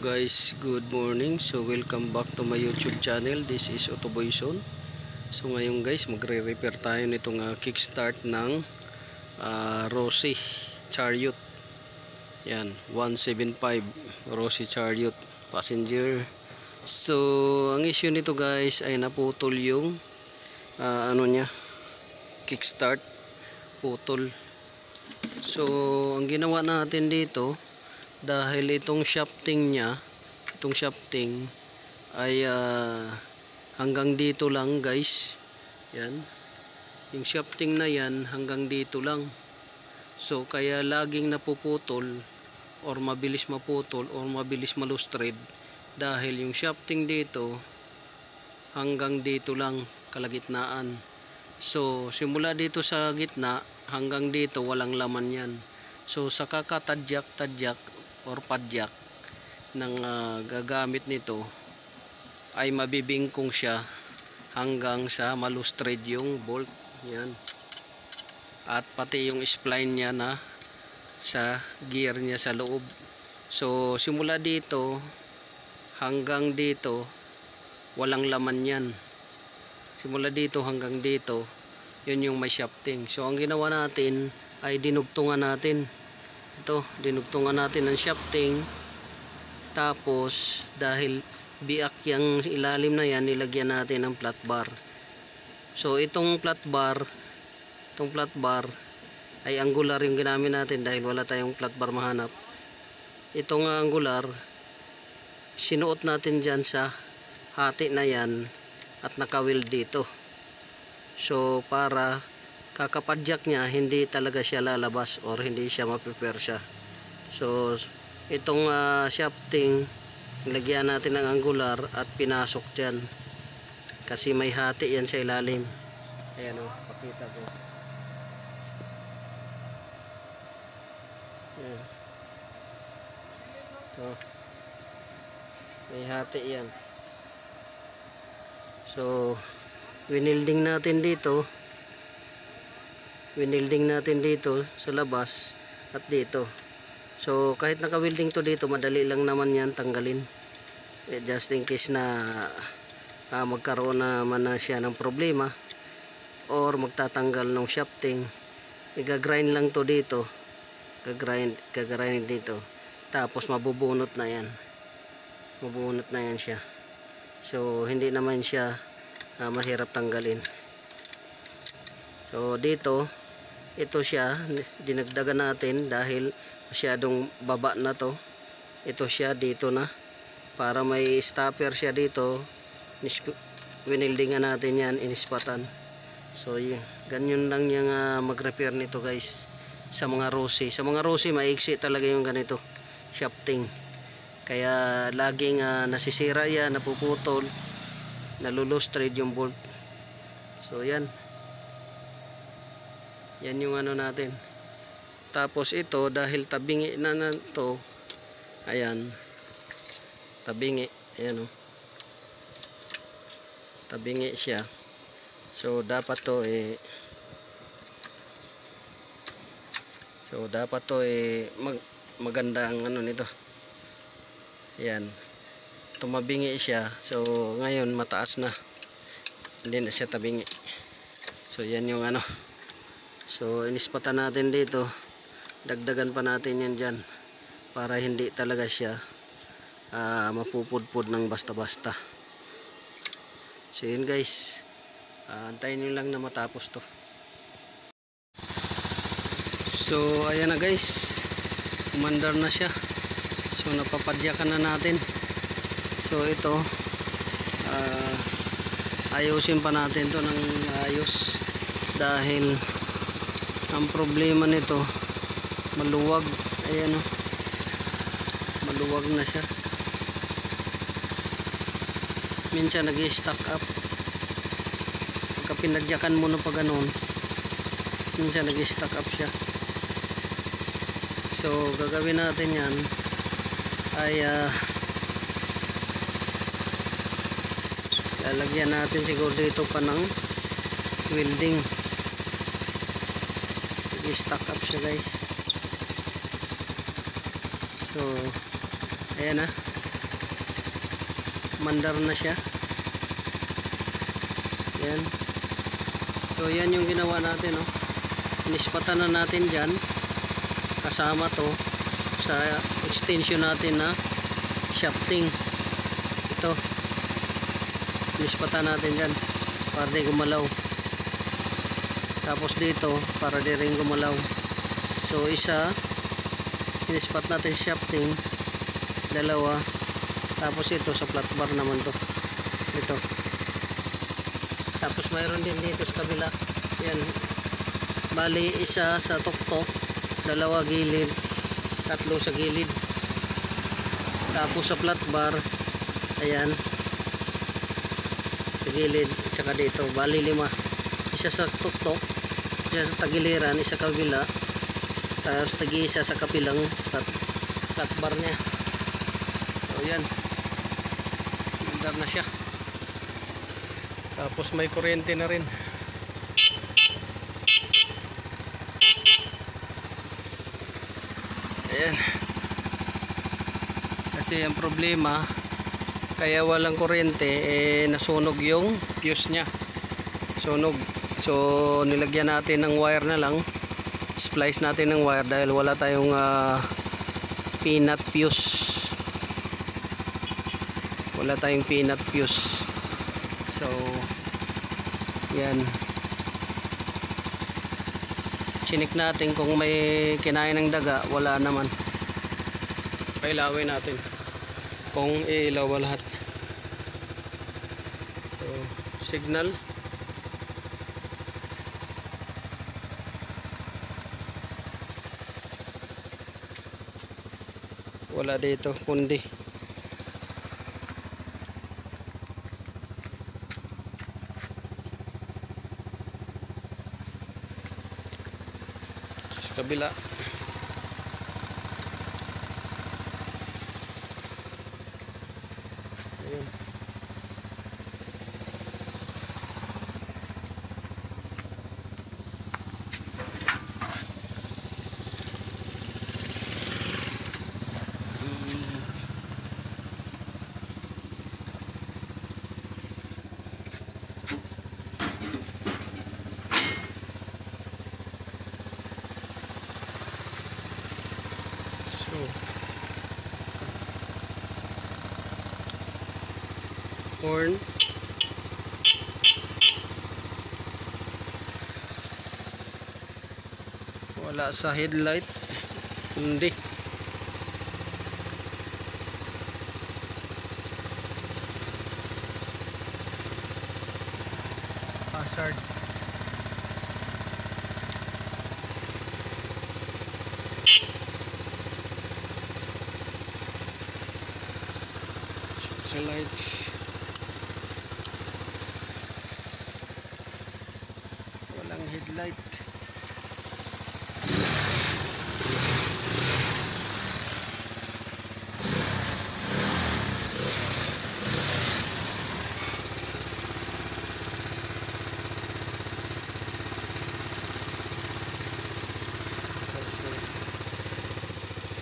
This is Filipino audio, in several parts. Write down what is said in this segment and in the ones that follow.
Guys, good morning. So welcome back to my YouTube channel. This is Otoboyson. So ngayon guys, magre-repair tayo nitong kickstart ng Rossi Chariot. Yan, 175 Rossi Chariot passenger. So ang issue nito guys ay naputol yung kickstart, putol. So ang ginawa natin dito, dahil itong shafting niya, ay hanggang dito lang guys. Yan, yung shafting na yan hanggang dito lang. So kaya laging napuputol or mabilis maputol or mabilis malustred, dahil yung shafting dito hanggang dito lang, kalagitnaan. So simula dito sa gitna hanggang dito walang laman yan. So sa kakatadyak or padyak ng gagamit nito ay mabibingkong siya hanggang sa malustred yung bolt. Yan, at pati yung spline niya na sa gear niya sa loob. So simula dito hanggang dito walang laman yan. Simula dito hanggang dito, yun yung may shafting. So ang ginawa natin ay dinugtungan natin ito, dinugtungan natin ng shafting. Tapos dahil biak yung ilalim na yan, nilagyan natin ng flat bar. So itong flat bar ay angular yung ginamit natin dahil wala tayong flat bar mahanap. Itong angular sinuot natin dyan sa hati na yan at nakawil dito. So para kakapadyak niya, hindi talaga siya lalabas or hindi siya maprepare siya. So itong shafting, lagyan natin ng angular at pinasok dyan kasi may hati yan sa ilalim. Ayan o, pakita ko. Ayan. So, may hati yan. So winilding natin dito sa labas at dito. So kahit naka-welding to dito, madali lang naman yan tanggalin. Just in case na magkaroon naman na siya ng problema or magtatanggal ng shafting, i-grind lang to dito. Gagrind dito. Tapos mabubunot na yan. Mabubunot na yan siya. So hindi naman siya mahirap tanggalin. So dito, ito siya, dinagdagan natin dahil masyadong baba na to. Ito siya dito na, para may stopper siya dito. Winildingan natin yan, inispatan. So ganyan lang yung mag-repair nito guys sa mga Rossi. Sa mga Rossi maiksi talaga yung ganito shafting, kaya laging nasisira yan, napuputol, nalulustred yung bolt. So yan yung natin. Tapos ito, dahil tabingi na to, ayan, tabingi, ayan o, tabingi siya. So dapat to maganda ang nito. Ayan, tumabingi siya. So ngayon mataas na, hindi na siya tabingi. So yan yung so inispatan natin dito, dagdagan pa natin yan dyan para hindi talaga siya mapupudpud ng basta-basta. So yun guys, antayin nyo lang na matapos to. So ayan na guys, umandar na siya. So napapadyakan na natin. So ito, ayusin pa natin to ng ayos dahil ang problema nito, maluwag. Ayan o, maluwag na siya. Minsan nag-stack up. Pagka pinadyakan mo na pa ganun, minsan nag-stack up siya. So gagawin natin yan ay lalagyan natin siguro dito pa ng welding. I-stack up siya guys. So ayan na. mandar na siya. Yan. So yan yung ginawa natin, oh. Inispatan na natin dyan kasama to sa extension natin na shafting. Ito inispatan natin dyan para di gumalaw, tapos dito para di rin gumalaw. So isa inispat natin shafting, dalawa, tapos ito sa flat bar naman to, ito. Tapos mayroon din dito sa kabila. Yan, bali isa sa tuktok, dalawa gilid, tatlo sa gilid. Tapos sa flat bar, ayan, sa gilid, tsaka dito, bali 5. Isa sa tuktok, isa sa tagiliran, isa kabila, tapos tagi-isa sa kapilang flat bar niya. So yan, mandar na siya. Tapos may kuryente na rin. Ayan. Kasi ang problema, kaya walang kuryente, nasunog yung fuse nya. Sunog. So nilagyan natin ng wire na lang. Splice natin ng wire dahil wala tayong peanut fuse. Wala tayong peanut fuse. So yan, chinik natin kung may kinain ng daga, wala naman. Pailawin natin kung iilaw ba lahat. So signal, wala dito kundi kabila. Ayan. Horn, wala sa headlight, hindi. Hazard, sa lights, walang headlight.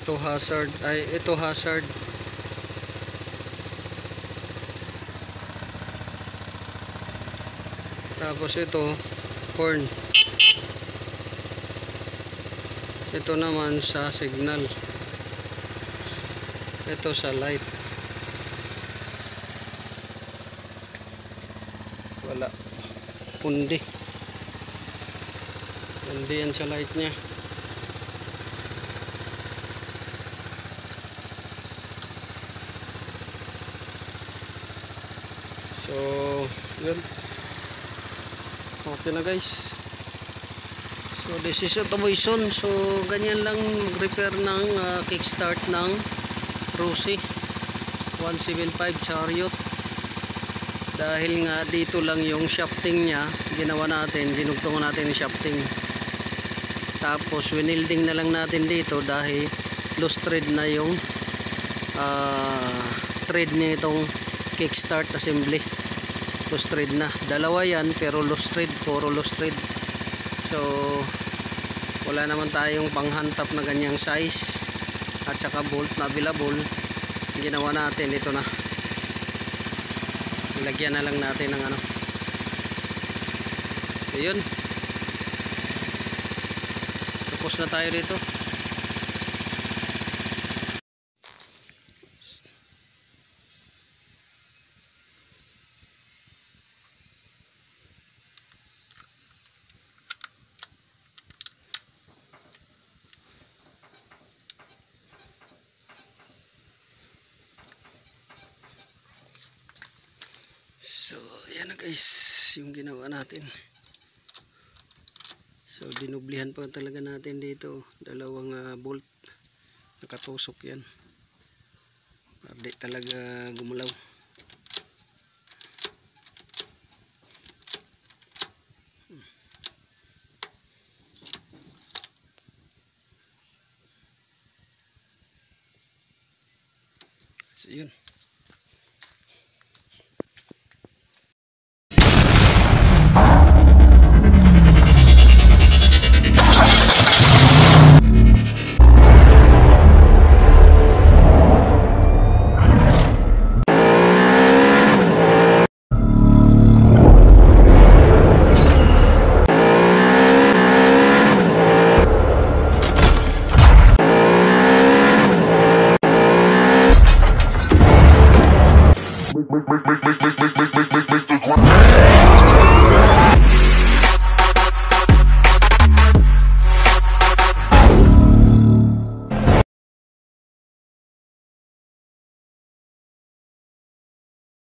Ito hazard, ay ito hazard. Tapos ito horn. Ito naman sa signal. Ito sa light. Wala. Pundi. Pundi yan sa light nya. So, yun. Okay na guys. So this is automation. So ganyan lang repair ng kickstart ng Rossi 175 Chariot. Dahil nga dito lang yung shafting nya, ginawa natin, dinugtungan natin yung shafting. Tapos winilding na lang natin dito dahil loose thread na yung thread nitong kickstart assembly. Loose thread na. Dalawa yan pero loose thread, puro loose thread. So wala naman tayong panghantap na ganyang size at saka bolt na available. Ginawa natin ito na. Lagyan na lang natin ng ano. Ayun. Tapos na tayo dito. So, ayan na guys, yung ginawa natin. So, dinublihan pa talaga natin dito. Dalawang bolt. Nakatusok yan. Hindi talaga gumulaw. So, yun. Make